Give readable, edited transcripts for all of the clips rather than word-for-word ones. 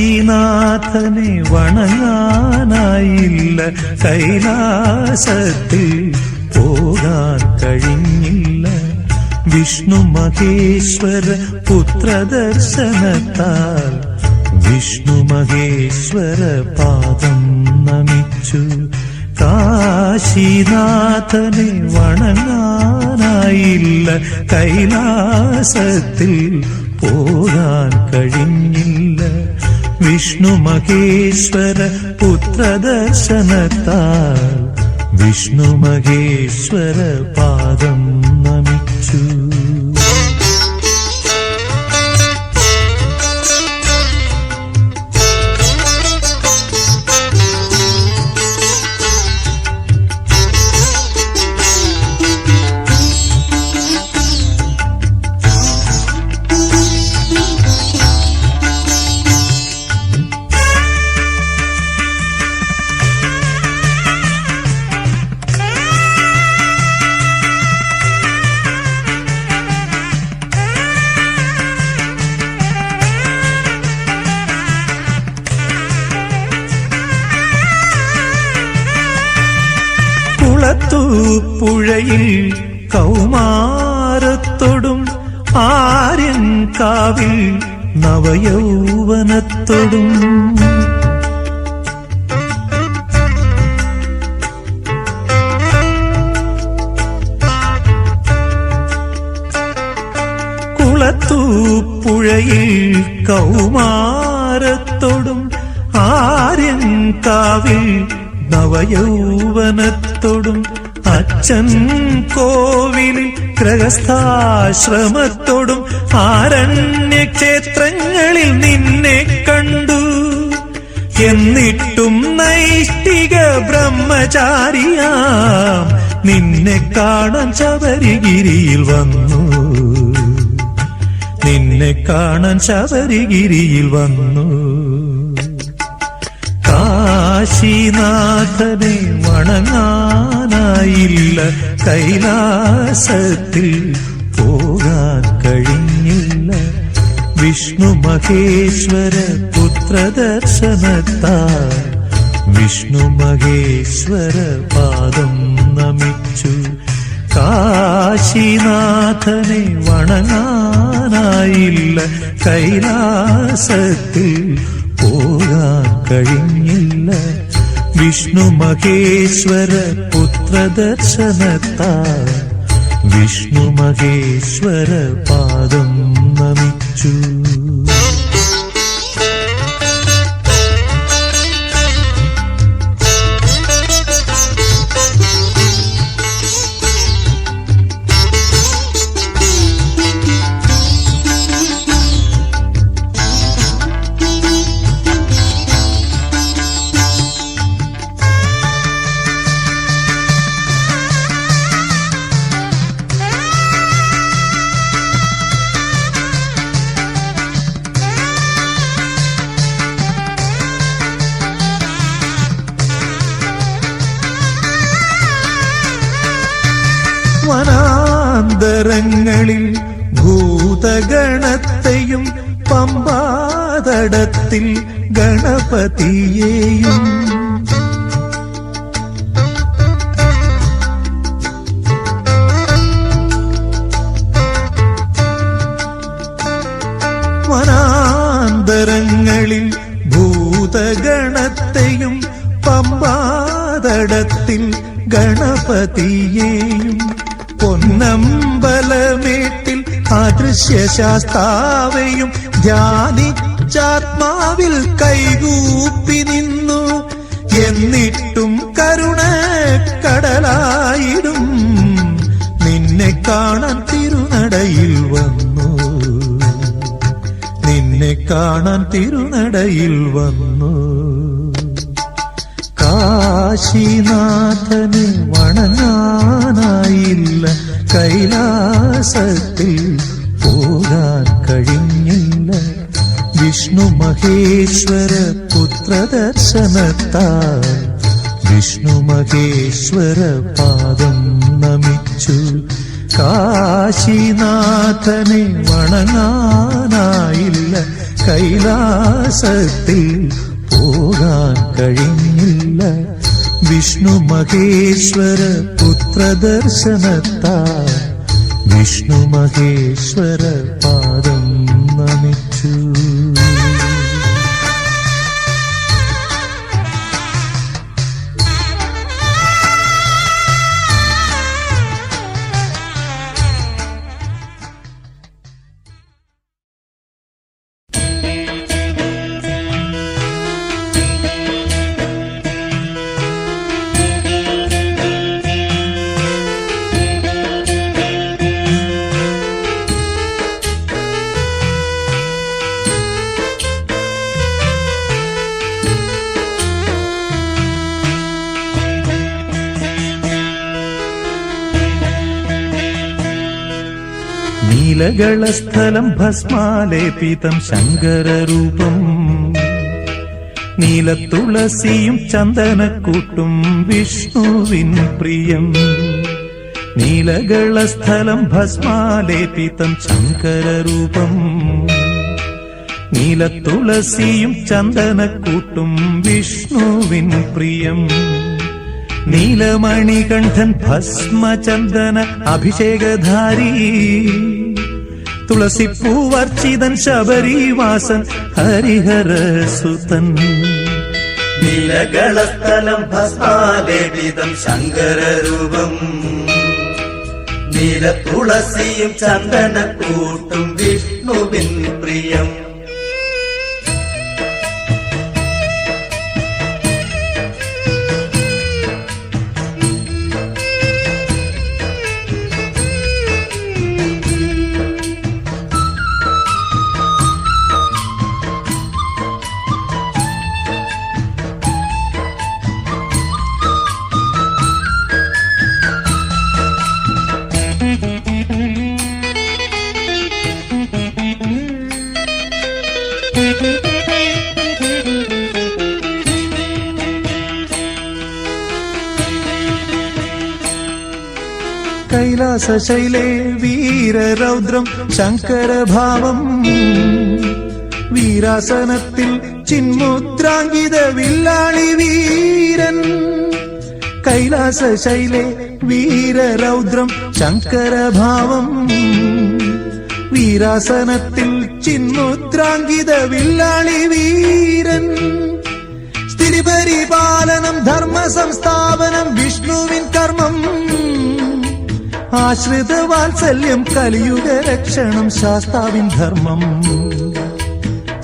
കാശീനാഥനെ വണങ്ങാനായില്ല, കൈലാസത്തിൽ പോകാൻ കഴിഞ്ഞില്ല. വിഷ്ണു മഹേശ്വര പുത്രദർശനത്താൽ വിഷ്ണു മഹേശ്വര പാദം നമിച്ചു. കാശീനാഥനെ വണങ്ങാനായില്ല, കൈലാസത്തിൽ പോകാൻ കഴിഞ്ഞില്ല. വിഷ്ണു മഹേശ്വര പുത്രദർശനത്താൽ വിഷ്ണു മഹേശ്വര പാദം നമിച്ചു. പുഴയിൽ കൗമാരത്തോടും ആര്യൻകാവിൽ നവയൗവനത്തോടും കുളത്തൂപ്പുഴയിൽ കൗമാരത്തോടും ആര്യൻകാവിൽ നവയൗവനത്തോടും അച്ഛൻ കോവിലിൽ ഗൃഹസ്ഥാശ്രമത്തോടും ആരണ്യക്ഷേത്രങ്ങളിൽ നിന്നെ കണ്ടു. എന്നിട്ടും നൈഷ്ഠിക ബ്രഹ്മചാരിയാം നിന്നെ കാണാൻ ശബരിഗിരിയിൽ വന്നു. നിന്നെ കാണാൻ ശബരിഗിരിയിൽ വന്നു. കാശീനാഥനെ വണങ്ങാനായില്ല, കൈലാസത്തിൽ പോകാൻ കഴിഞ്ഞില്ല. വിഷ്ണു മഹേശ്വര പുത്രദർശനത്താൽ വിഷ്ണു മഹേശ്വര പാദം നമിച്ചു. കാശീനാഥനെ വണങ്ങാനായില്ല, കൈലാസത്തിൽ പോകാൻ കഴിഞ്ഞില്ല. വിഷ്ണു മഹേശ്വര പുത്രദർശനത്താൽ വിഷ്ണു മഹേശ്വര പാദം നമിച്ചു. വനാന്തരങ്ങളിൽ ഭൂതഗണത്തെയും പമ്പാതടത്തിൽ ഗണപതിയെയും വനാന്തരങ്ങളിൽ ഭൂതഗണത്തെയും പമ്പാതടത്തിൽ ഗണപതിയെയും പൊന്നമ്പലമേട്ടിൽ അദൃശ്യശാസ്താവെയും ധ്യാനിച്ചാത്മാവിൽ കൈകൂപ്പി നിന്നു. എന്നിട്ടും കരുണ കടലായിടും നിന്നെ കാണാൻ തിരുനടയിൽ വന്നു. കാണാൻ തിരുനടയിൽ വന്നു. കാശിനാഥനെ വണങ്ങാനായില്ല, കൈലാസത്തിൽ പോകാൻ കഴിഞ്ഞില്ല. വിഷ്ണു മഹേശ്വര പുത്രദർശനത്താൽ വിഷ്ണു മഹേശ്വര പാദം നമിച്ചു. കാശിനാഥനെ വണങ്ങാനായില്ല, കൈലാസത്തിൽ പോകാൻ കഴിഞ്ഞില്ല. വിഷ്ണു മഹേശ്വര പുത്രദർശനത്താൽ വിഷ്ണു മഹേശ്വര പാദം നമിച്ചു. നീലകളസ്ഥലം ഭസ്മാലേപിതം ശങ്കരരൂപം, നീലത്തുളസിയും ചന്ദനക്കൂട്ടും വിഷ്ണുവിൻ പ്രിയം. നീലകളസ്ഥലം ഭസ്മാലേപിതം ശങ്കരരൂപം, നീലത്തുളസിയും ചന്ദനക്കൂട്ടും വിഷ്ണുവിൻ പ്രിയം. നീലമണികണ്ഠൻ ഭസ്മചന്ദന അഭിഷേകധാരി, തുളസിപ്പൂവർച്ചിതൻ ശബരിവാസൻ ഹരിഹരസുതൻ. നീലകളസ്ഥലം ഭസ്മാലേപിതം ശങ്കരരൂപം, നീലത്തുളസിയും ചന്ദനക്കൂട്ടും വിഷ്ണുവിൻ പ്രിയം. കൈലാസശൈലേ വീരരൗദ്രം ശങ്കരഭാവം, വീരാസനത്തിൽ ചിന്മുദ്രാങ്കിത വില്ലാളി വീരൻ. കൈലാസശൈലേ വീരരൗദ്രം ശങ്കരഭാവം, വീരാസനത്തിൽ ചിന്മുദ്രാങ്കിത വില്ലാളി വീരൻ. സ്ഥിതിപരിപാലനം ധർമ്മ സംസ്ഥാപനം വിഷ്ണുവിൻ കർമ്മം, ആശ്രിത വാത്സല്യം കലിയുഗ രക്ഷണം ശാസ്താവിൻ ധർമ്മം.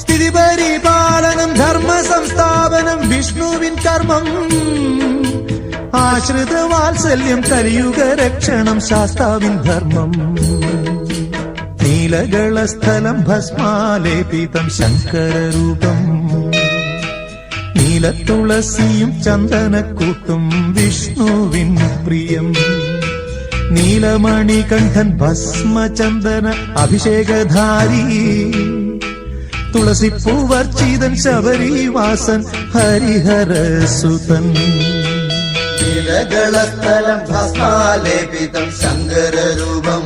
സ്ഥിതിപരിപാലനം ധർമ്മ സംസ്ഥാപനം വിഷ്ണുവിൻ കർമ്മം, ആശ്രിത വാത്സല്യം കലിയുഗ രക്ഷണം ശാസ്താവിൻ ധർമ്മം. നീലകളസ്ഥലം ഭസ്മാലേപിതം ശങ്കരരൂപം, നീലത്തുളസിയും ചന്ദനക്കൂട്ടും വിഷ്ണുവിൻ പ്രിയം. നീലമണികണ്ഠൻ ഭസ്മചന്ദന അഭിഷേകധാരി, തുളസിപ്പൂവർച്ചിതൻ ശബരിവാസൻ ഹരിഹരസുതൻ. നീലകളസ്ഥലം ഭസ്മാലേപിതം ശങ്കരരൂപം,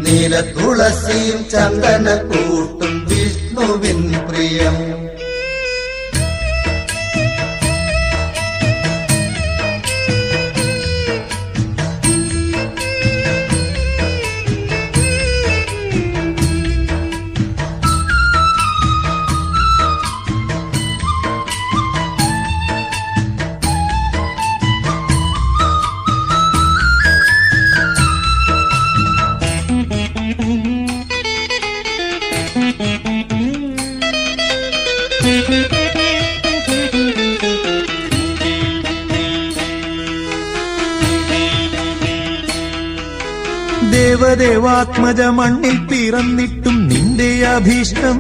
നീലത്തുളസിയും ചന്ദനക്കൂട്ടും വിഷ്ണുവിൻ പ്രിയം. ദേവദേവാത്മജ മണ്ണിൽ പിറന്നിട്ടും നിന്റെ അഭീഷ്ടം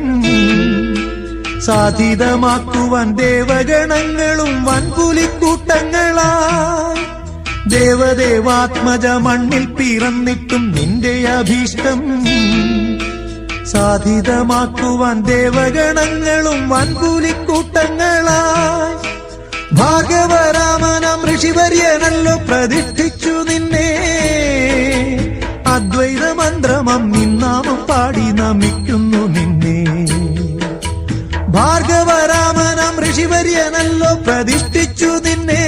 സാധിതമാക്കുവാൻ ദേവഗണങ്ങളും വൻപുലിക്കൂട്ടങ്ങളായി. ദേവദേവാത്മജ മണ്ണിൽ പിറന്നിട്ടും നിന്റെ അഭീഷ്ടം സാധിതമാക്കുവാൻ ദേവഗണങ്ങളും വൻപുലിക്കൂട്ടങ്ങളായി. ഭാർഗവരാമനാം ഋഷിവര്യനല്ലോ പ്രതിഷ്ഠിച്ചു നിന്നെ. അദ്വൈത മന്ത്രമം നിന്നാമം പാടി നമിക്കുന്നു നിന്നെ. ഭാർഗവരാമനാം ഋഷിവര്യനല്ലോ പ്രതിഷ്ഠിച്ചു നിന്നെ.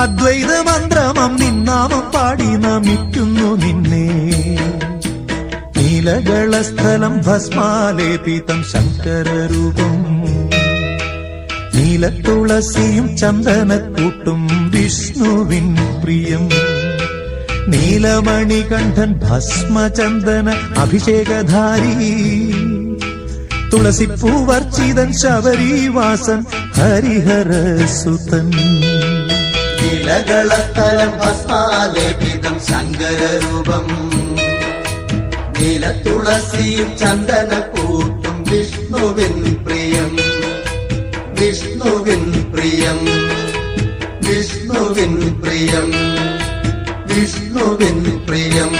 അദ്വൈത മന്ത്രമം നിന്നാമം പാടി നമിക്കുന്നു നിന്നെ. നീലകളസ്ഥലം ഭസ്മാലേപിതം ശങ്കരരൂപം നീലത്തുളസിയും ചന്ദനക്കൂട്ടും വിഷ്ണുവിൻ പ്രിയം. നീലമണികണ്ഠൻ ഭസ്മചന്ദന അഭിഷേകധാരി തുളസിപ്പൂവർച്ചിതൻ ശബരീവാസൻ ഹരിഹരസുതൻ. നീലകളസ്ഥലം ഭസ്മാലേപിതം ശങ്കരരൂപം നീലത്തുളസിയും ചന്ദനക്കൂട്ടും വിഷ്ണുവിൻ പ്രിയം. വിഷ്ണുവിൻ പ്രിയം വിഷ്ണുവിൻ പ്രിയം വിഷ്ണുവിൻ പ്രിയം.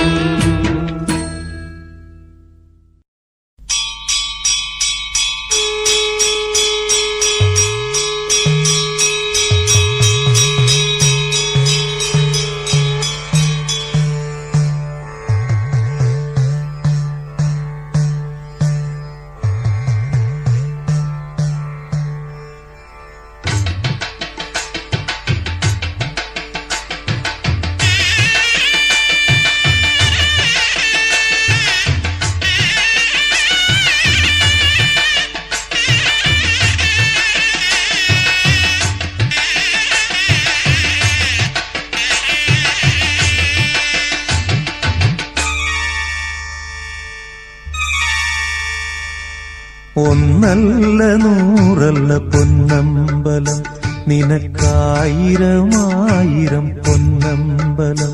ഒന്നല്ല നൂറല്ല പൊന്നമ്പലം നിനക്കായിരമായിരം പൊന്നമ്പലം.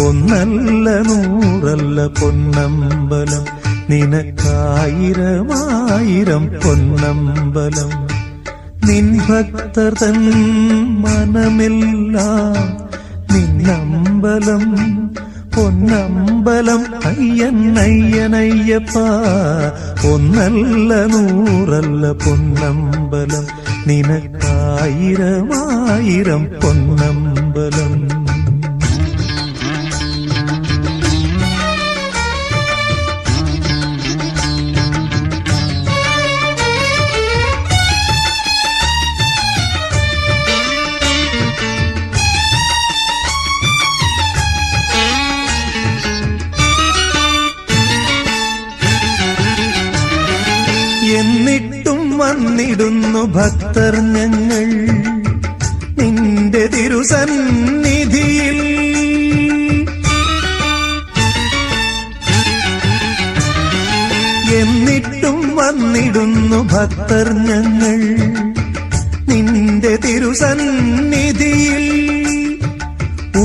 ഒന്നല്ല നൂറല്ല പൊന്നമ്പലം നിനക്കായിരമായിരം പൊന്നമ്പലം. നിൻ ഭക്തർ തൻ മനമെല്ലാം നിന്നമ്പലം. പൊന്നമ്പലം അയ്യൻ അയ്യനയ്യപ്പ. ഒന്നല്ല നൂറല്ല പൊന്നമ്പലം നിനക്കായിരമായിരം പൊന്നമ്പലം. എന്നിട്ടും വന്നിടുന്നു ഭക്തർ ഞങ്ങൾ നിന്റെ തിരുസന്നിധിയിൽ. എന്നിട്ടും വന്നിടുന്നു ഭക്തർ ഞങ്ങൾ നിന്റെ തിരുസന്നിധിയിൽ.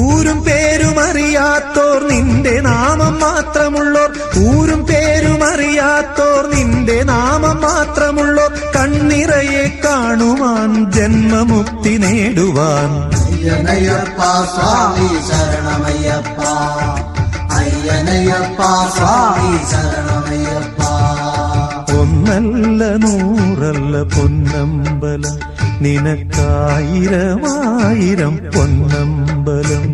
ഊരും പേരുമറിയാത്തോർ നിന്റെ നാമം മാത്രമുള്ളോർ. ഊരും പേരുമറിയാത്തോർ നിന്റെ നാമം മാത്രമുള്ളോർ. കണ്ണിറയെ കാണുവാൻ ജന്മമുക്തി നേടുവാൻ. അയ്യനയ്യപ്പ സ്വാമി ശരണമയ്യപ്പ. അയ്യനയ്യപ്പ സ്വാമി ശരണമയ്യപ്പ. ഒന്നല്ല നൂറല്ല പൊന്നമ്പലം നിനക്കായിരമായിരം പൊന്നമ്പലം.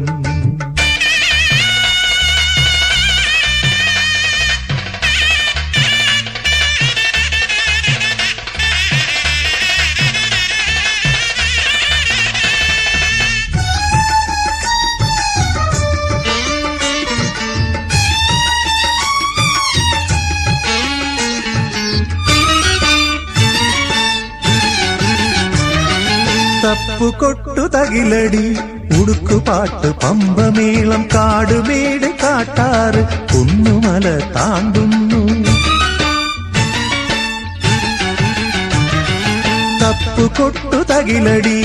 തപ്പുകൊട്ടു തകിലടി ഉടുക്കുപാട്ട് പമ്പമേളം കാടുമേട് കാട്ടാറ് കുന്നുമല താണ്ടുന്നു. തപ്പുകൊട്ടു തകിലടി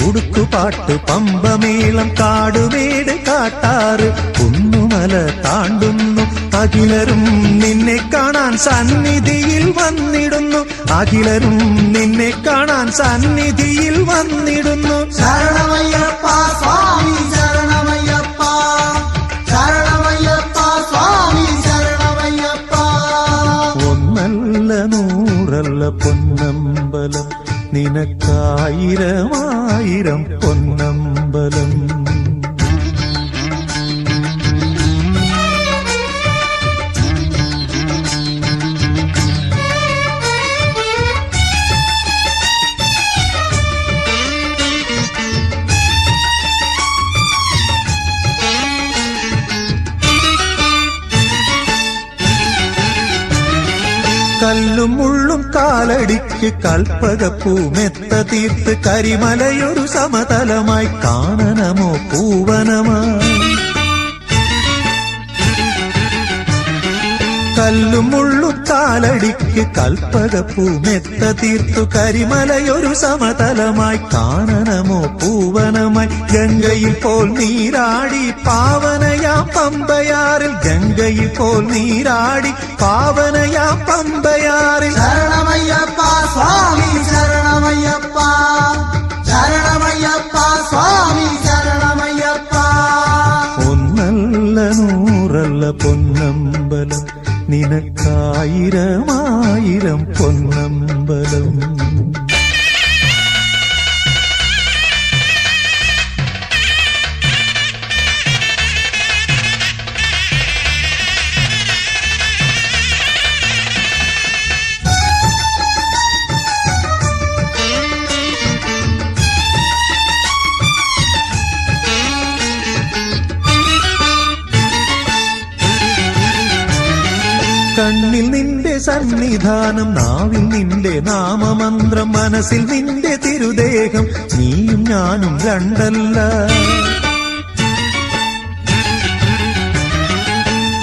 ഉടുക്കുപാട്ട് പമ്പമേളം കാടുമേട് കാട്ടാറ് കുന്നുമല മല താണ്ടുന്നു അഖിലരും നിന്നെ കാണാൻ സന്നിധിയിൽ വന്നിടുന്നു അഖിലരും നിന്നെ കാണാൻ സന്നിധിയിൽ വന്നിടുന്നു ശരണമയ്യപ്പ സ്വാമി ശരണമയ്യപ്പ ശരണമയ്യപ്പ സ്വാമി ശരണമയ്യപ്പ ഒന്നല്ല നൂറല്ല പൊന്നമ്പലം നിനക്കായിരമായിരം പൊന്നമ്പലം കല്ലും മുള്ളും കാലടിക്ക് കൽപ്പകപ്പൂമെത്ത തീർത്ത് കരിമലയൊരു സമതലമായി കാനനമോ പൂവനമായി കല്ലും മുള്ളും കാലടിക്ക് കൽപ്പകപ്പൂമെത്ത തീർത്തു കരിമലയൊരു സമതലമായി കാനനമോ പൂവനമായി ഗംഗയിൽ പോൽ നീരാടി പാവനയാം പമ്പയാറിൽ ഗംഗയിൽ പോൽ നീരാടി പാവനയാം പമ്പയാറിൽ ശരണമയ്യപ്പ സ്വാമി ശരണമയ്യപ്പ ശരണമയ്യപ്പ സ്വാമി ശരണമയ്യപ്പ ഒന്നല്ല നൂറല്ല പൊന്നമ്പലം നിനക്കായിരമായിരം പൊന്നമ്പലം കണ്ണിൽ നിന്റെ സന്നിധാനം നാവിൽ നിന്റെ നാമമന്ത്രം മനസ്സിൽ നിന്റെ തിരുദേഹം നീയും ഞാനും രണ്ടല്ല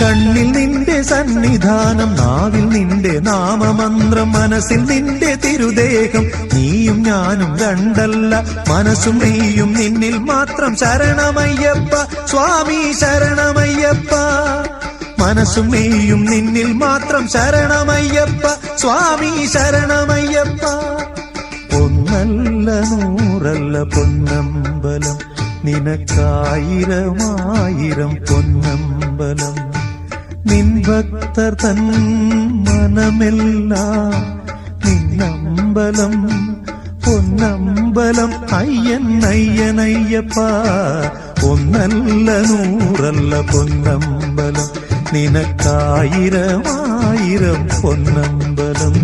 കണ്ണിൽ നിന്റെ സന്നിധാനം നാവിൽ നിന്റെ നാമമന്ത്രം മനസ്സിൽ നിന്റെ തിരുദേഹം നീയും ഞാനും രണ്ടല്ല മനസ്സും നീയും നിന്നിൽ മാത്രം ശരണമയ്യപ്പ സ്വാമി ശരണമയ്യപ്പ മനസ്സും നീയും നിന്നിൽ മാത്രം ശരണമയ്യപ്പ സ്വാമി ശരണമയ്യപ്പ ഒന്നല്ല നൂറല്ല പൊന്നമ്പലം നിനക്കായിരമായിരം പൊന്നമ്പലം നിൻ ഭക്തർ തൻ മനമെല്ലാം നിന്നമ്പലം പൊന്നമ്പലം അയ്യൻ അയ്യനയ്യപ്പ ഒന്നല്ല നൂറല്ല പൊന്നമ്പലം നിനക്കായിരമായിരം പൊന്നമ്പലം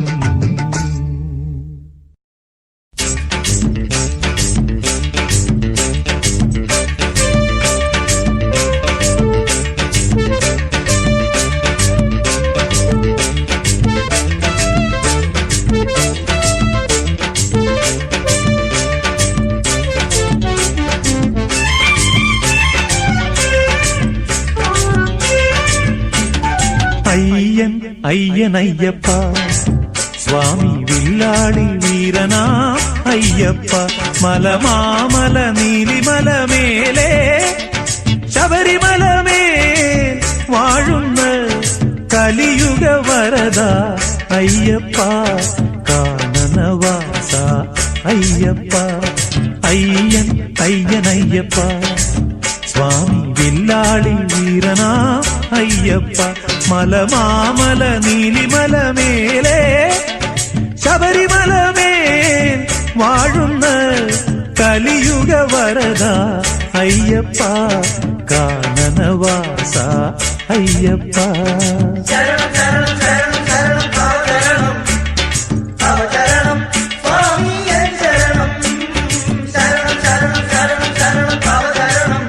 അയ്യൻ അയ്യനയ്യപ്പ സ്വാമി വില്ലാളി വീരനാ അയ്യപ്പ മലമാമല നീലിമലമേലെ ശബരിമലമേ വാഴുന്ന കലിയുഗ വരദ അയ്യപ്പ കാനനവാസ അയ്യപ്പ അയ്യൻ അയ്യനയ്യപ്പ സ്വാമി വില്ലാളി വീരനാ അയ്യപ്പ മലമാമല നീലിമലമേലെ ശബരിമലമേൽ വാഴുന്ന കലിയുഗ വരദ അയ്യപ്പ കാനനവാസ അയ്യപ്പ ശരണം ശരണം ശരണം ശരണം ഭവചരണം ഭവചരണം സ്വാമി ശരണം ശരണം ശരണം ശരണം ശരണം ഭവചരണം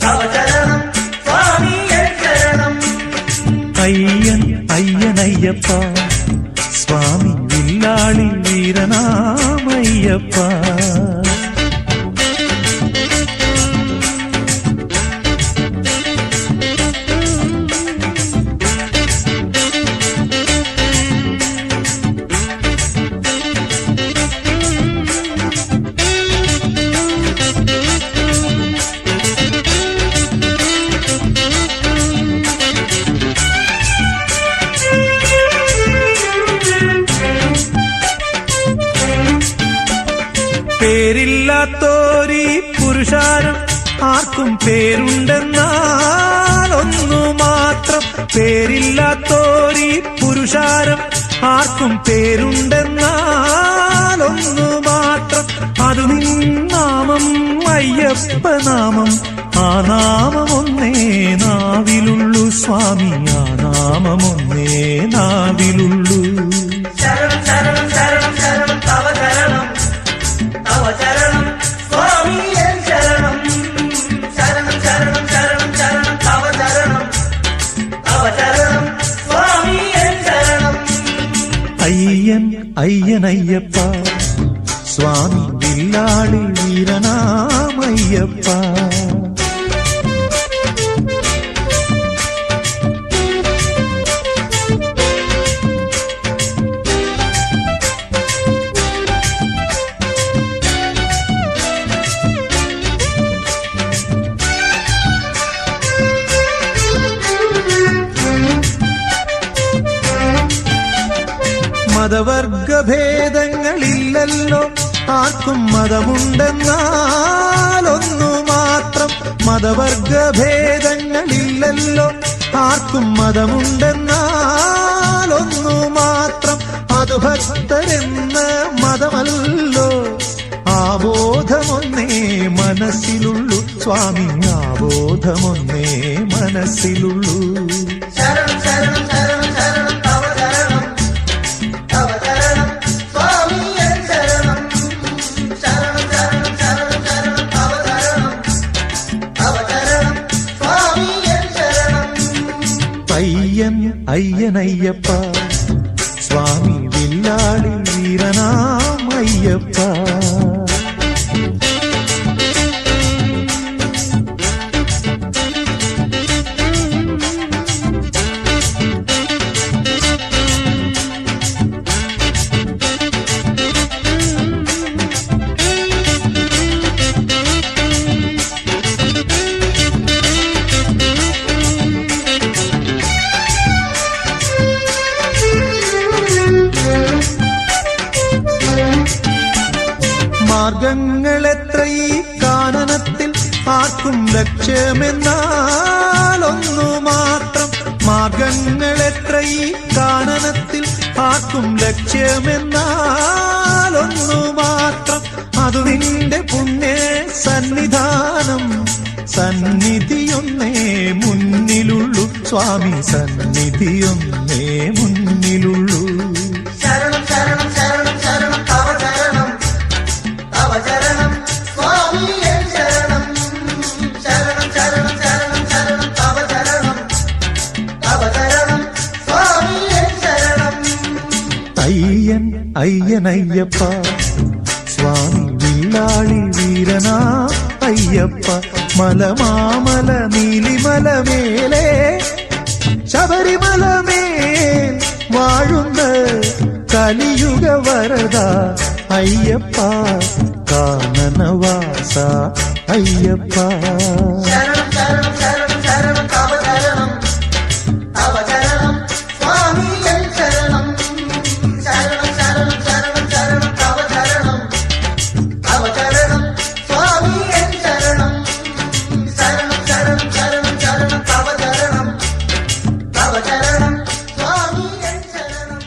ഭവചരണം സ്വാമി ശരണം അയ്യൻ അയ്യനയ്യപ്പ സ്വാമി വില്ലാളി വീരനാമയ്യപ്പ പുരുഷാരം ആർക്കും പേരുണ്ടെന്നാൽ ഒന്നു മാത്രം പേരില്ലാത്തോരീ പുരുഷാരം ആർക്കും പേരുണ്ടെന്നാൽ ഒന്നു മാത്രം അത് നിന്നാമം അയ്യപ്പ നാമം ആ നാമമൊന്നേ നാവിലുള്ളൂ സ്വാമി ആ നാമമൊന്നേ നാവിലുള്ളൂ ശരണം ശരണം ശരണം ശരണം തവ ശരണം തവ ശരണം സ്വാമി എൻ ശരണം ശരണം ശരണം ശരണം ശരണം തവ ശരണം തവ ശരണം സ്വാമി എൻ ശരണം അയ്യൻ അയ്യനയ്യപ്പ സ്വാമി വില്ലാളി വീരനാമയ്യപ്പ മതവർഗഭേദങ്ങളില്ലല്ലോ ആർക്കും മതമുണ്ടെന്നാലൊന്നു മാത്രം മതവർഗഭേദങ്ങളില്ലല്ലോ ആർക്കും മതമുണ്ടെന്നാലൊന്നു മാത്രം അത് ഭക്തരെന്ന മതമല്ലോ ആബോധമൊന്നേ മനസ്സിലുള്ളൂ സ്വാമി ആബോധമൊന്നേ മനസ്സിലുള്ളൂ ശരണം ശരണം ശരണം ശരണം തവ ശരണം തവ ശരണം സ്വാമി എൻ ശരണം ശരണം ശരണം ശരണം ശരണം തവ ശരണം തവ ശരണം സ്വാമി എൻ ശരണം അയ്യൻ അയ്യനയ്യപ്പ സ്വാമി വില്ലാളി വീരനാമയ്യപ്പ മാർഗങ്ങളെത്ര ഈ കാനനത്തിൽ ആർക്കും ലക്ഷ്യമെന്നാലൊന്നു മാത്രം മാർഗങ്ങളെത്ര ഈ കാനനത്തിൽ ആർക്കും ലക്ഷ്യമെന്നാലൊന്നു മാത്രം അത് നിന്റെ പുണ്യ സന്നിധാനം സന്നിധിയൊന്നേ മുന്നിലുള്ളൂ സ്വാമി സന്നിധിയൊന്നേ മുന്നിലുള്ളൂ ശരണം ശരണം ശരണം ശരണം തവ ശരണം തവ ശരണം സ്വാമി എൻ ശരണം ശരണം ശരണം ശരണം ശരണം തവ ശരണം തവ ശരണം സ്വാമി എൻ ശരണം അയ്യൻ അയ്യനയ്യപ്പ സ്വാമി വില്ലാളി വീരനാ അയ്യപ്പ മലമാമല നീലിമല മേലെ ശബരിമല മേൽ വാഴുന്ന കലിയുഗ വരദ അയ്യപ്പ കാനനവാസ അയ്യപ്പ ശരണം ശരണം ശരണം ശരണം തവ ശരണം തവ ശരണം സ്വാമി എൻ ശരണം ശരണം ശരണം ശരണം ശരണം തവ ശരണം തവ ശരണം സ്വാമി എൻ ശരണം ശരണം ശരണം ശരണം ശരണം തവ ശരണം തവ ശരണം സ്വാമി എൻ ശരണം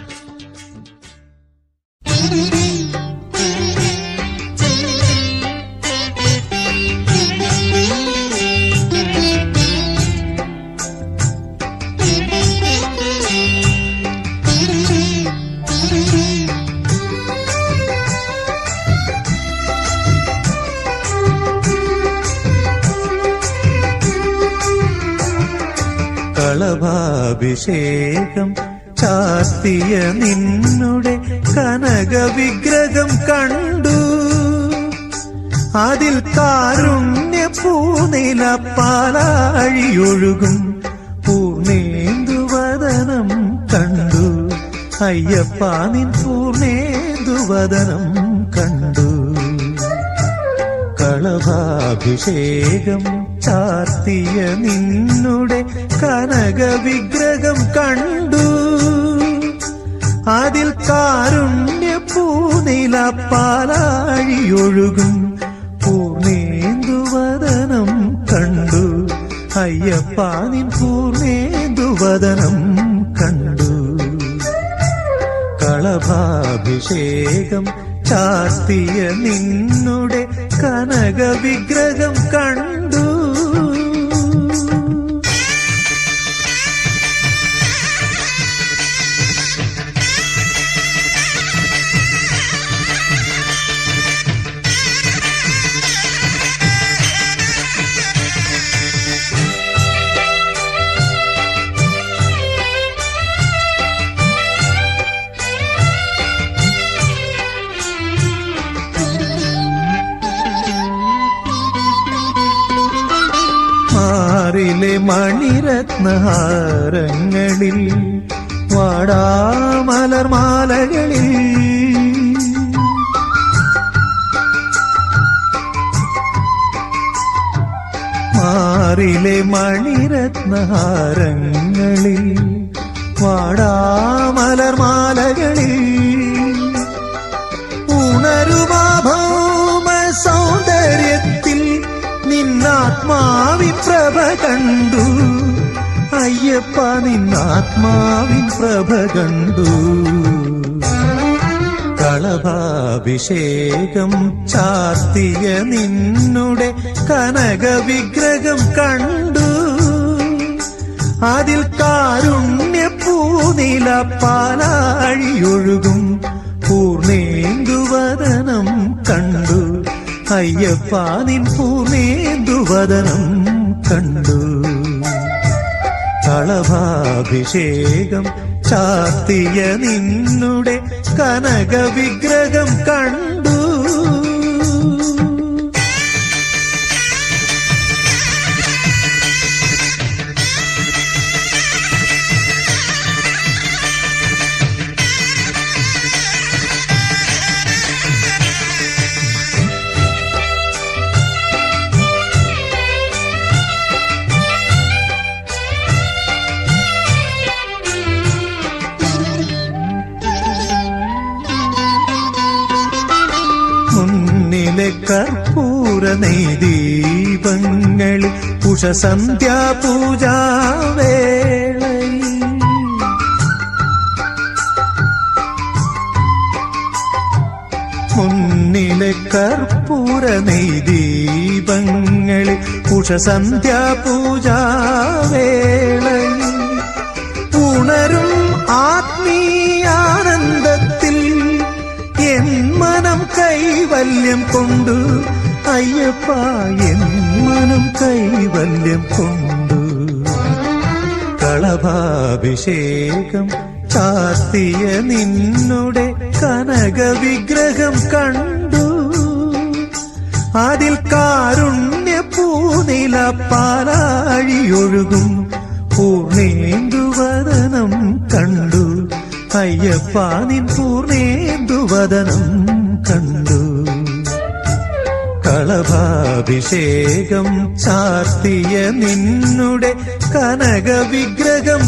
കളഭാഭിഷേകം ചാർത്തിയ നിന്നുടെ കനക വിഗ്രഹം കണ്ടു അതിൽ കാരുണ്യ പൂനില പാലാഴിയൊഴുകും പൂർണേന്ദുവദനം കണ്ടു അയ്യപ്പ നിൻ പൂർണേന്ദുവദനം കണ്ടു കളഭാഭിഷേകം ചാർത്തിയ നിന്നുടെ കനക വിഗ്രഹം കണ്ടു അതിൽ കാരുണ്യ പൂനില പാലാഴിയൊഴുകും പൂർണേന്ദുവ അയ്യപ്പ നിൻ പൂർണേന്ദുവദനം കണ്ടു കളഭാഭിഷേകം ചാർത്തിയ നിന്നുടെ കനക വിഗ്രഹം കണ്ടു മാറിലെ മണിരത്നഹാരങ്ങളിൽ വാടാമലർമാലകളിൽ മാറിലെ മണിരത്നഹാരങ്ങളിൽ വാടാമലർമാലകളിൽ ഉണരുമാ ഭൗമ സൗന്ദര്യത്തിൽ നിന്നാത്മാവിൻ പ്രഭ കണ്ടു അയ്യപ്പ നിന്നാത്മാവിൻ പ്രഭ കണ്ടു കളഭാഭിഷേകം ചാർത്തിയ നിന്നുടെ കനക വിഗ്രഹം കണ്ടു അതിൽ കാരുണ്യ പൂനില പാലാഴിയൊഴുകും പൂർണേന്ദുവദനം കണ്ടു അയ്യപ്പ നിൻ പൂർണേന്ദുവദനം കണ്ടു കളഭാഭിഷേകം ചാർത്തിയ നിന്നുടെ കനക വിഗ്രഹം കണ്ടു മുന്നിലെ കർപ്പൂര നെയ്ദീപങ്ങളിൽ ഉഷസന്ധ്യാപൂജാവേളയിൽ മുന്നിലെ കർപ്പൂര നെയ്ദീപങ്ങളിൽ ഉഷസന്ധ്യാപൂജാവേളയിൽ ഉണരും ആത്മീയാനന്ദത്തിൽ എൻ മനം കൈവല്യം കൊണ്ടു അയ്യപ്പ എൻ മനം കൈവല്യം കൊണ്ടു കളഭാഭിഷേകം ചാർത്തിയ നിന്നുടെ കനക വിഗ്രഹം കണ്ടു അതിൽ കാരുണ്യ പൂനില പാലാഴിയൊഴുകും പൂർണേന്ദുവദനം കണ്ടു അയ്യപ്പ നിൻ പൂർണേന്ദുവദനം കണ്ടു കളഭാഭിഷേകം ചാർത്തിയ നിന്നുടെ കനക വിഗ്രഹം